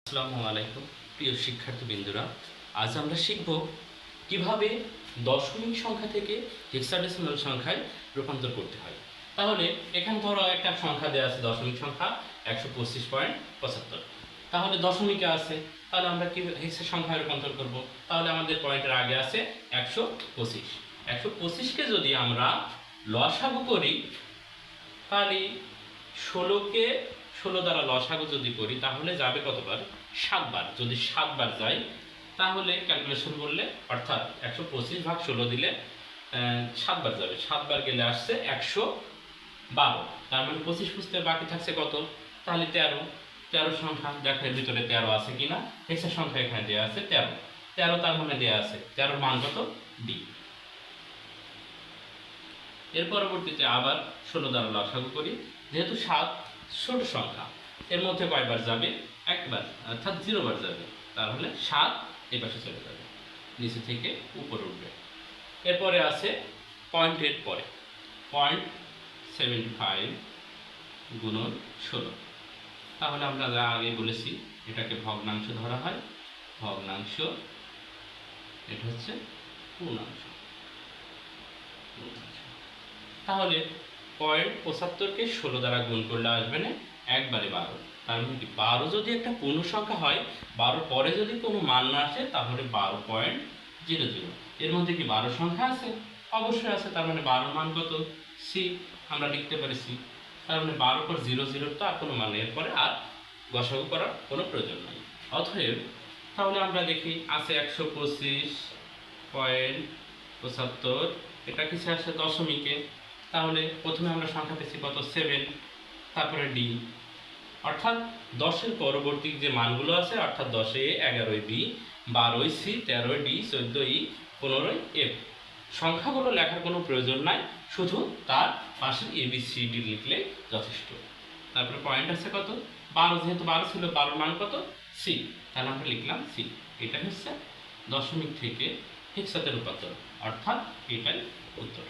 আসসালামু আলাইকুম প্রিয় শিক্ষার্থীবৃন্দরা, আজ আমরা শিখব কিভাবে দশমিক সংখ্যা থেকে হেক্সাডেসিমাল সংখ্যায় রূপান্তর করতে হয়। তাহলে এখানে ধরো একটা সংখ্যা দেওয়া আছে, দশমিক সংখ্যা 125.75। তাহলে দশমিকে আছে, তাহলে আমরা কি হেক্সা সংখ্যায় রূপান্তর করব? তাহলে আমাদের পয়েন্টের আগে আছে 125। 125কে যদি আমরা লসাগু করি, তাহলে 16কে 16 দ্বারা লসাগু যদি করি তাহলে যাবে কতবার? 7 বার। যদি 7 বার যায় তাহলে ক্যালকুলেশন করলে, অর্থাৎ 125 ভাগ 16 দিলে 7 বার যাবে। 7 বার গেলে আসছে 112। তার মানে 25 খুঁজতে বাকি থাকছে কত? তাহলে 13। 13 সংখ্যা দেখো এর ভিতরে 13 আছে কিনা। হেক্সা সংখ্যা এখানে দেওয়া আছে 13। 13 তার মানে দেওয়া আছে 13 মান কত? ডি। এর পরবর্তীতে আবার 16 দ্বারা লসাগু করি। যেহেতু 7 ছোট সংখ্যা, এর মধ্যে কয়বার যাবে? একবার, অর্থাৎ 0 বার যাবে। তাহলে 7 এই পাশে চলে যাবে, নিচে থেকে উপরে উঠবে। এরপরে আছে পয়েন্টের পরে 0.75 গুণন 16। তাহলে আমরা যা আগে বলেছি, এটাকে ভগ্নাংশ ধরা হয়। ভগ্নাংশ, এটা হচ্ছে পূর্ণাংশ। তাহলে 0.75কে 16 দ্বারা গুণ করলে আসবে না একবারে 12। তার মানে কি 12 যদি একটা পূর্ণ সংখ্যা হয়, 12 পরে যদি কোনো মান না আসে তাহলে 12.00। এর মধ্যে কি 12 সংখ্যা আছে? অবশ্যই আছে। তার মানে 12 মান কত? সি। আমরা লিখতে পারি সি। তার মানে 12 পর 00 তো আর কোনো মান নেই, এরপরে আর গসাগু করার কোনো প্রয়োজন নাই। অতএব তাহলে আমরা দেখি আছে 125.75। এটা কিছু আসে দশমিকে। তাহলে প্রথমে আমরা সংখ্যা পেয়েছি কত? 7। তারপরে ডি, অর্থাৎ 10-এর পরবর্তী যে মানগুলো আছে, অর্থাৎ 10-এ 11-ই বি, 12-ই সি, 13-ই ডি, 14-ই, 15-ই এফ। সংখ্যাগুলো লেখার কোনো প্রয়োজন নাই, শুধু তার পাশে এ বি সি ডি লিখলে যথেষ্ট। তারপরে পয়েন্ট আছে কত? 12। যেহেতু 12 ছিল, 12 মান কত? সি। তাহলে আমরা লিখলাম সি। এটা হচ্ছে দশমিক থেকে হেক্সাতে রূপান্তর, অর্থাৎ এটাই উত্তর।